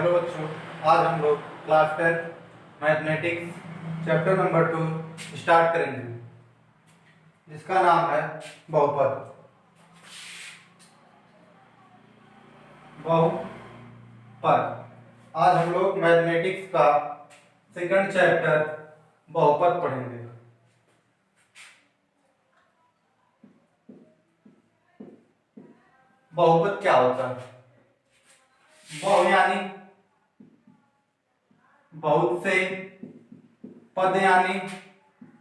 Hello बच्चों, आज हम लोग class 10 mathematics chapter number 2 start करेंगे, जिसका नाम है बहुपद। बहुपद आज हम लोग मैथमेटिक्स का सेकंड चैप्टर बहुपद पढ़ेंगे। बहुपद क्या होता है? बहु यानी बहुत से, पद यानी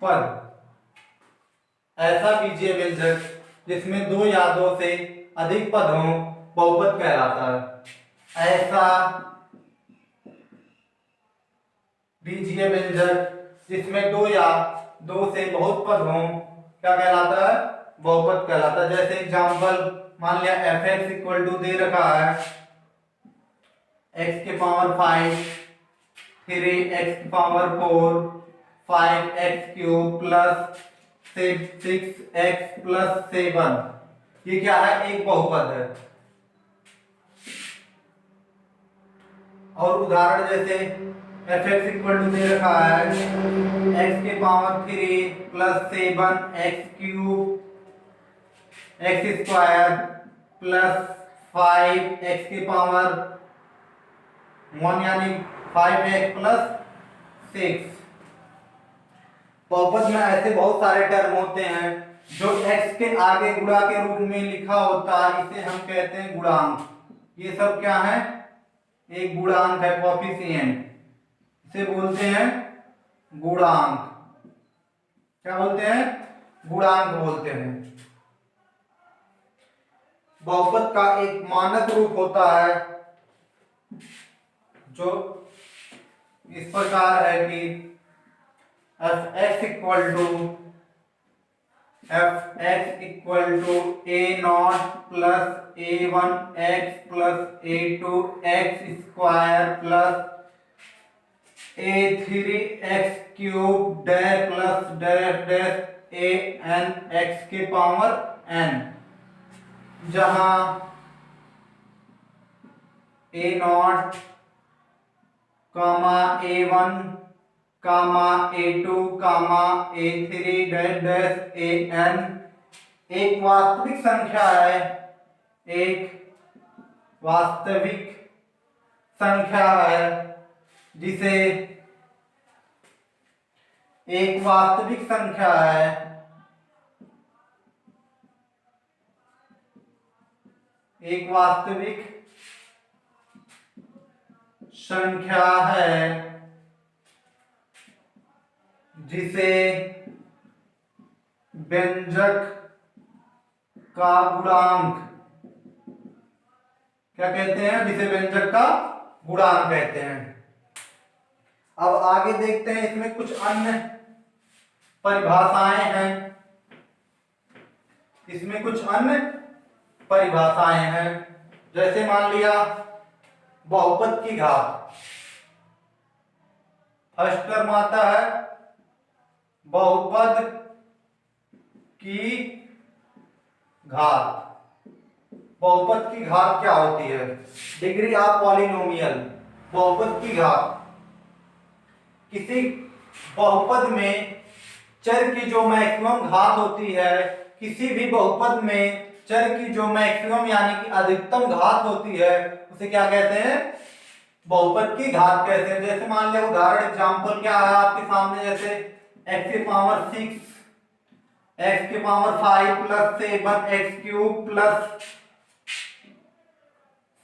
पद, ऐसा बीजीय व्यंजक जिसमें दो या दो से अधिक पद हों बहुपद कहलाता है। ऐसा बीजीय व्यंजक जिसमें दो या दो से बहुत पद हों क्या कहलाता है? बहुपद कहलाता है। जैसे एग्जांपल मान लिया f(x) इक्वल टू दे रखा है x के पावर 5, 3x की power 4, 5x cube plus 6x plus 7। ये क्या है? एक बहुपद है। और उदाहरण जैसे f(x) इक्वल टू दे रखा है x के power 3 plus 7x cube x square plus 5x के पावर 1 यानी 5x प्लस 6। बहुपद में ऐसे बहुत सारे टर्म होते हैं जो x के आगे गुणा के रूप में लिखा होता है, इसे हम कहते हैं गुणांक। ये सब क्या है? एक गुणांक है, कोएफिशिएंट। इसे बोलते हैं गुणांक। क्या बोलते हैं? गुणांक बोलते हैं। बहुपद का एक मानक रूप होता है जो इस प्रकार है कि f(x) equal to a0 plus a1x plus a2x square plus a3x cube dash plus dash dash a(n)x के पावर n, जहां a0 comma a1 comma a2 comma a3 dash dash an एक वास्तविक संख्या है। एक वास्तविक संख्या है जिसे एक वास्तविक संख्या है एक वास्तविक संख्या है जिसे व्यंजक का गुणांक क्या कहते हैं? जिसे व्यंजक का गुणांक कहते हैं। अब आगे देखते हैं, इसमें कुछ अन्य परिभाषाएं हैं। इसमें कुछ अन्य परिभाषाएं हैं, जैसे मान लिया बहुपद की घात। फर्स्ट टर्म आता है बहुपद की घात। बहुपद की घात क्या होती है? Degree of polynomial. बहुपद की घात किसी बहुपद में चर की जो मैक्सिमम घात होती है, किसी भी बहुपद में चर की जो मैक्सिमम यानी कि अधिकतम घात होती है, उसे क्या कहते हैं? बहुपद की घात कहते हैं। जैसे मान लिया उदाहरण एग्जांपल क्या है आपके सामने, जैसे x के पावर 6, x के power 5 plus 7x cube plus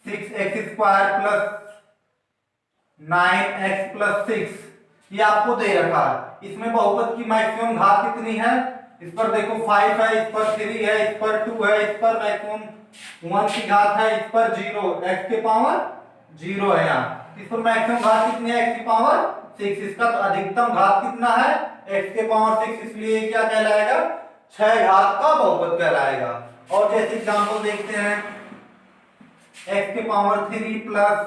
6x square plus 9x plus 6, ये आपको दे रखा है। इसमें बहुपद की मैक्सिमम घात कितनी है? इस पर देखो 5 है, इस पर 3 है, इस पर 2 है, इस पर मैक्सिमम 1 की घात है, इस पर 0, x के पावर 0 है यहाँ। इस पर मैक्सिमम घात कितनी है? x की पावर 6। इसका तो अधिकतम घात कितना है? x के पावर 6, इसलिए क्या कहलाएगा? 6 घात का बहुपद कहलाएगा। और जैसे एग्जांपल देखते हैं x के power 3 plus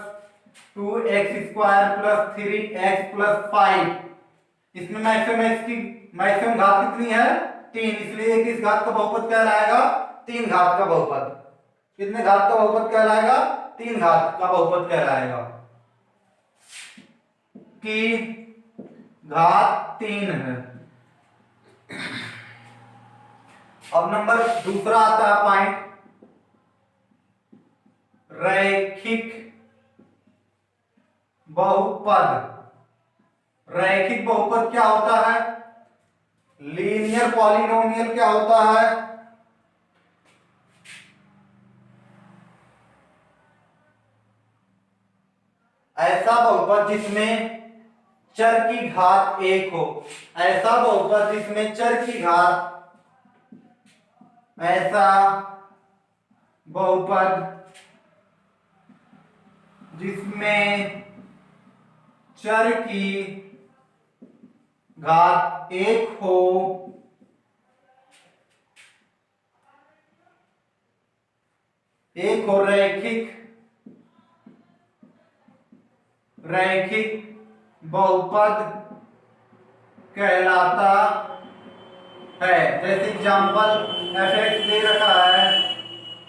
2x square plus 3x plus 5, इसमें मैक्सिमम x की मैक्सिमम घात कितनी है? 3, इसलिए किस घात का बहुपद कहलाएगा? 3 घात का बहुपद। कितने घात का बहुपद कहलाएगा? 3 घात का बहुपद कहलाएगा। की घात 3 है। अब नंबर दूसरा आता है पॉइंट, रैखिक बहुपद। रैखिक बहुपद क्या होता है? लीनियर पॉलिनोमियल क्या होता है? ऐसा बहुपद जिसमें चर की घात 1 हो। ऐसा बहुपद जिसमें चर की घात, ऐसा बहुपद जिसमें चर की घात 1 हो, रैखिक बहुपद कहलाता है। जैसे एग्जांपल एफ एक्स दे रखा है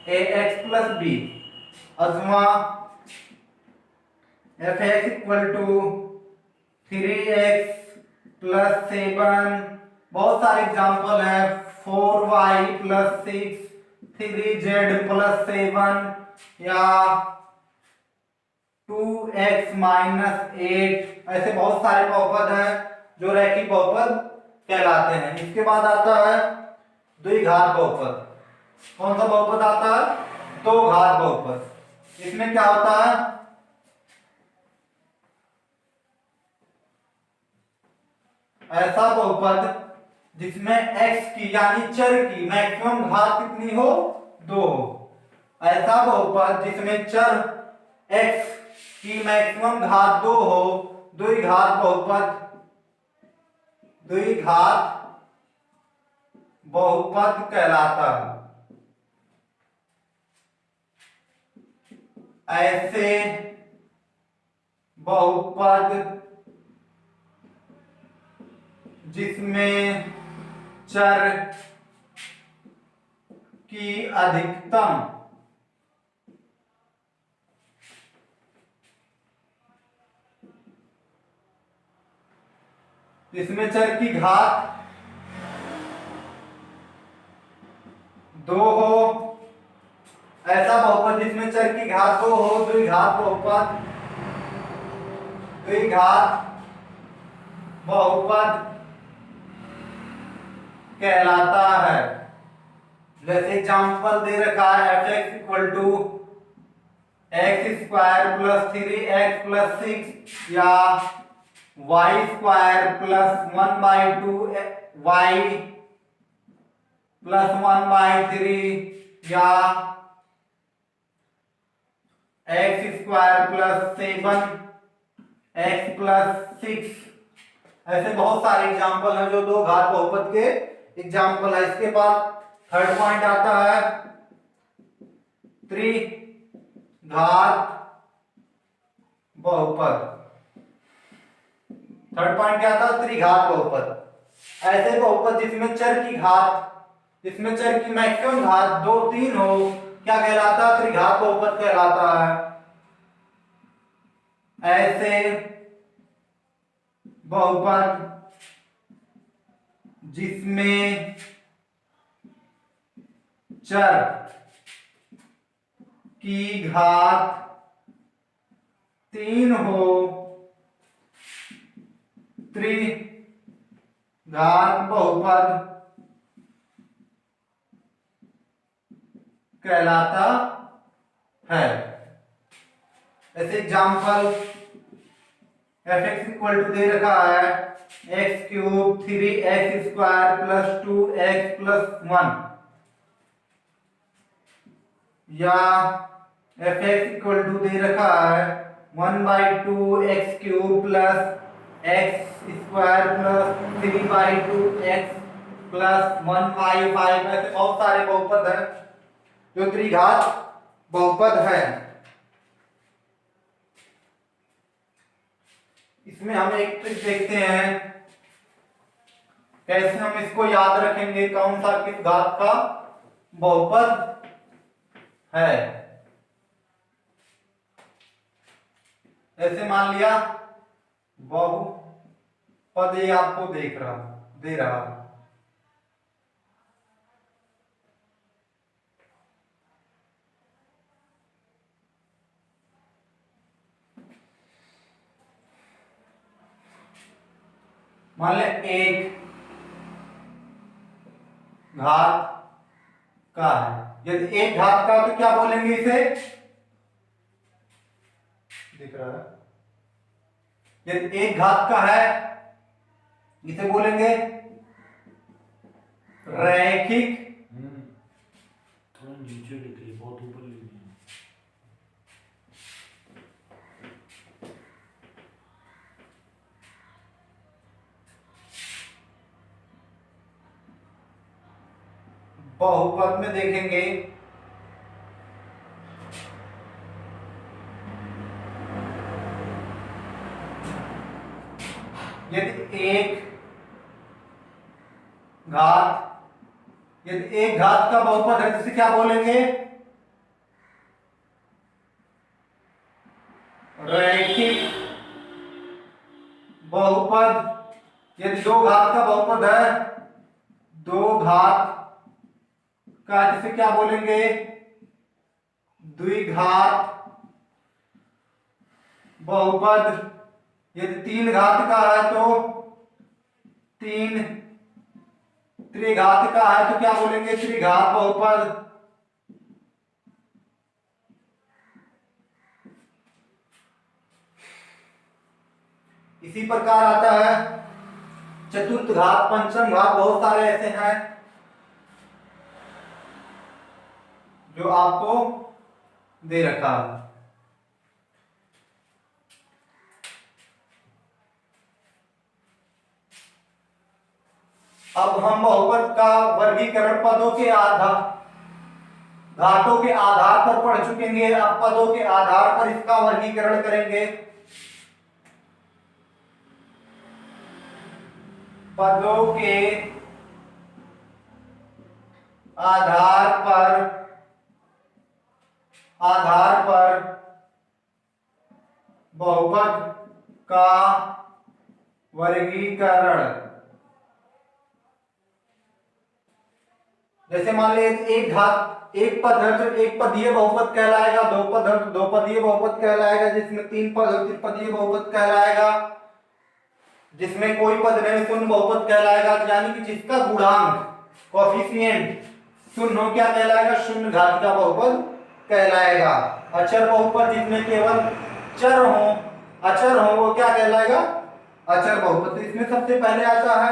ए एक्स प्लस बी, अथवा f x equal to 3x plus 7, बहुत सारे एग्जांपल है, 4y प्लस 6, 3z प्लस 7, या 2x माइनस 8। ऐसे बहुत सारे बहुपद हैं जो रैखिक बहुपद कहलाते हैं। इसके बाद आता है द्विघात बहुपद। कौन सा बहुपद आता है? दो घात बहुपद। इसमें क्या होता है? ऐसा बहुपद जिसमें x की यानी चर की मैक्सिमम घात कितनी हो? 2 हो। ऐसा बहुपद जिसमें चर x की मैक्सिमम घात 2 हो, द्विघात बहुपद कहलाता है। ऐसे बहुपद जिसमें चर की अधिकतम जिसमें चर की घात 2 हो, ऐसा बहुपद जिसमें चर की घात 2 हो, द्विघात बहुपद कहलाता है। जैसे एग्जांपल दे रखा है f x equal to x square plus 3x plus 6, या y square plus 1/2 y plus 1/3, या x square plus 7 x plus 6। ऐसे बहुत सारे एग्जाम्पल हैं जो दो घात बहुपद के एग्जाम्पल है। इसके बाद थर्ड पॉइंट आता है त्रिघात बहुपद। थर्ड पॉइंट क्या था? त्रिघात बहुपद। ऐसे बहुपद जिसमें चर की मैक्सिमम घात 2, 3 हो, क्या कहलाता है? त्रिघात बहुपद कहलाता है। ऐसे बहुपद जिसमें चर की घात 3 हो, त्रिघात बहुपद कहलाता है। ऐसे example F x equal to दे रखा है X cube 3x square plus 2x plus 1, या एफ एक्स इक्वल टू दे रखा है 1/2 X cube plus X square plus 3/2 X plus 1/5। ऐसे बहुत सारे बहुपद हैं जो त्रिघात बहुपद है। इसमें हम एक ट्रिक देखते हैं कैसे हम इसको याद रखेंगे कौन सा किस घात का बहुपद है। ऐसे मान लिया बहुपद ये आपको दे रहा। मान ले एक घात का है, यदि एक घात का तो क्या बोलेंगे इसे, दिख रहा है, यदि एक घात का है इसे बोलेंगे रैखिक। थोड़ा नीचे लिख लिए, बहुत ऊपर लिख लिए। बहुपद में देखेंगे यदि एक घात का बहुपद है जिसे क्या बोलेंगे, रैखिक बहुपद। यदि दो घात का बहुपद है, दो घात का जिसे क्या बोलेंगे, द्विघात बहुपद। यदि तीन घात का है तो तीन, त्रिघात का है तो क्या बोलेंगे, त्रिघात बहुपद। इसी प्रकार आता है चतुर्थ घात, पंचम घात, बहुत सारे ऐसे हैं जो आपको दे रखा है। अब हम बहुपद का वर्गीकरण पदों के आधार, घातों के आधार पर पढ़ चुके हैं। अब पदों के आधार पर इसका वर्गीकरण करेंगे। पदों के आधार पर बहुपद का वर्गीकरण। जैसे मान लीजिए एक घात, एक पद है तो एक पदीय बहुपद कहलाएगा, दो पद है तो दो पदीय बहुपद कहलाएगा, जिसमें तीन पद है तीन पदीय बहुपद कहलाएगा, जिसमें कोई पद नहीं शून्य बहुपद कहलाएगा। यानी कि जिसका गुणांक कोएफिशिएंट शून्य हो क्या कहलाएगा, शून्य घात का बहुपद कहलाएगा। अचर बहुपद जिसमें केवल अचर हो वो क्या कहलाएगा, अचर बहुपद। तो इसमें सबसे पहले आता है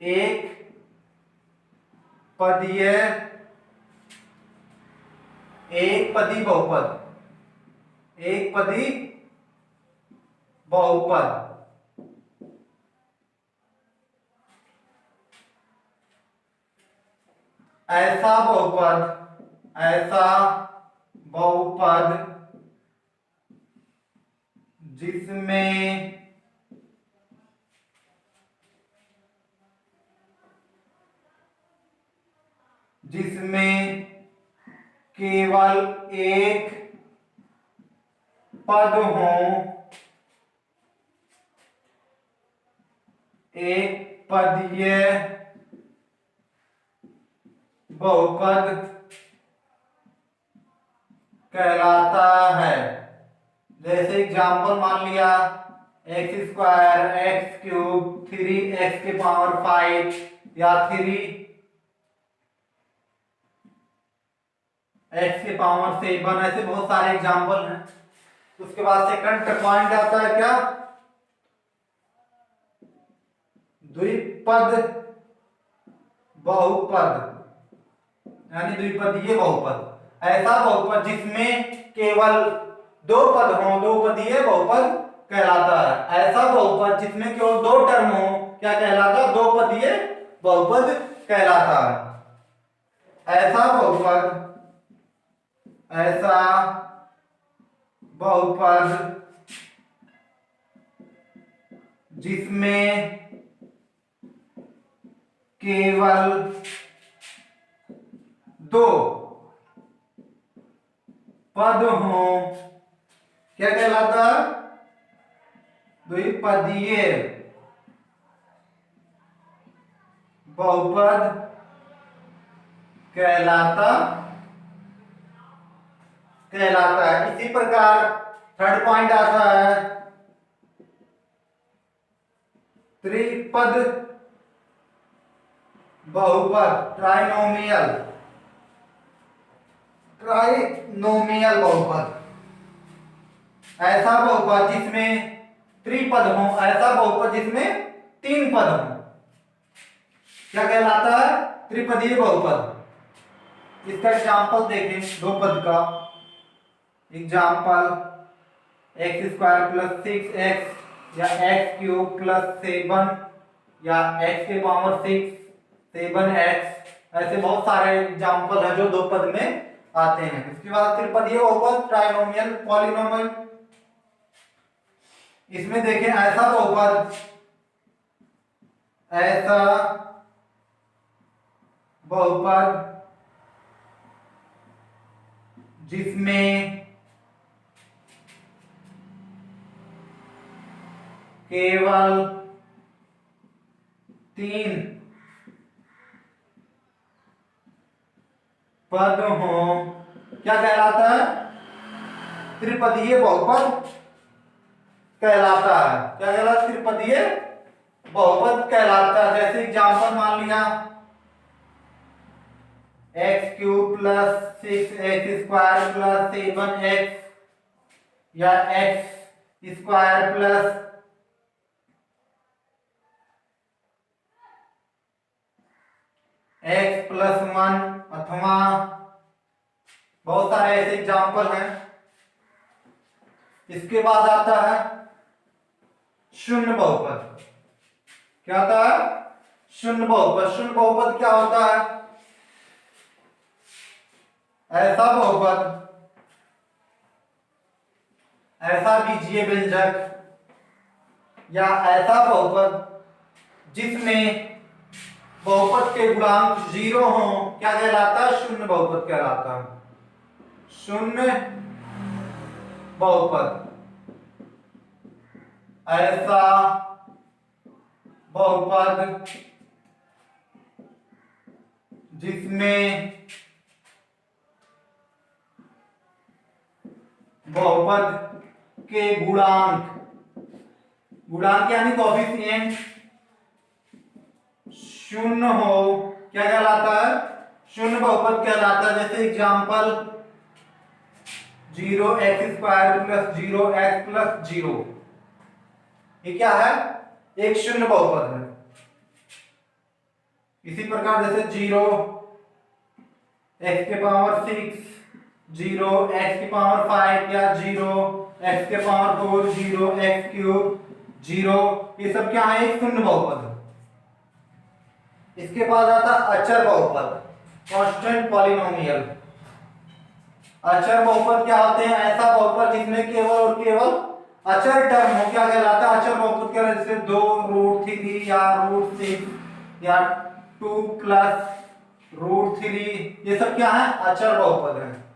एक पदीय बहुपद, एक पदी बहुपद। ऐसा बहुपद जिसमें केवल एक पद हो, एक पदीय बहुपद कहलाता है। जैसे एग्जाम्पल मान लिया x square, x cube, 3x के पावर 5 या 3x के पावर 7, ऐसे बहुत सारे एग्जाम्पल हैं। उसके बाद सेकंड पॉइंट आता है क्या, द्विपद बहुपद यानी द्विपदीय बहुपद। ऐसा बहुपद जिसमें केवल दो पद हो, दो पदीय बहुपद कहलाता है। ऐसा बहुपद जिसमें केवल दो टर्म हो क्या कहलाता है, दो पदीय बहुपद कहलाता है। ऐसा बहुपद जिसमें केवल दो पद हो क्या कहलाता है, द्विपदीय बहुपद कहलाता है। इसी प्रकार थर्ड पॉइंट आता है त्रिपद बहुपद, ट्राइनोमियल बहुपद। ऐसा बहुपद जिसमें त्रिपद हो, ऐसा बहुपद जिसमें तीन पद हो, क्या कहलाता है? त्रिपदीय बहुपद। इसका एग्जाम्पल देखें दो पद का। एग्जाम्पल x² + 6x या x³ + 7 या x के पावर 6 7x, ऐसे बहुत सारे एग्जाम्पल है जो दो पद में आते हैं। इसके बाद त्रिपदीय बहुपद, ट्राइनोमियल, पॉलिनोमियल। इसमें देखें ऐसा बहुपद जिसमें केवल 3 पद हो, क्या कहलाता है? त्रिपदीय बहुपद कहलाता है। क्या कहलाता है? त्रिपदीय बहुपद कहलाता है। जैसे एग्जाम्पल मान लिया x³ + 6x² + 7x या x² + x + 1, अथवा बहुत सारे ऐसे एग्जाम्पल हैं। इसके बाद आता है शून्य बहुपद। क्या आता है? शून्य बहुपद। शून्य बहुपद क्या होता है? ऐसा बहुपद, ऐसा बीजीय व्यंजक या ऐसा बहुपद जिसमें बहुपद के गुणांक 0 हो, क्या कहलाता है? शून्य बहुपद कहलाता है। शून्य बहुपद। ऐसा बहुपद जिसमें बहुपद के गुणांक यानी कोएफिशिएंट शून्य हो, क्या कहलाता है? शून्य बहुपद कहलाता है। जैसे एग्जाम्पल 0x² + 0x + 0, ये क्या है? एक शून्य बहुपद है। इसी प्रकार जैसे 0x के पावर 6, 0x के पावर 5 या 0x के पावर 4, 0x³ 0, ये सब क्या है? एक शून्य बहुपद है। इसके बाद आता अचर बहुपद, कांस्टेंट पॉलिनोमियल। अचर बहुपद क्या होते हैं? ऐसा बहुपद जिसमें केवल और केवल अचर टर्म हो, क्या कहलाता है? अचर बहुपद क्या है? जैसे 2 √3 या √6 या 2 + √3, ये सब क्या है? अचर बहुपद है।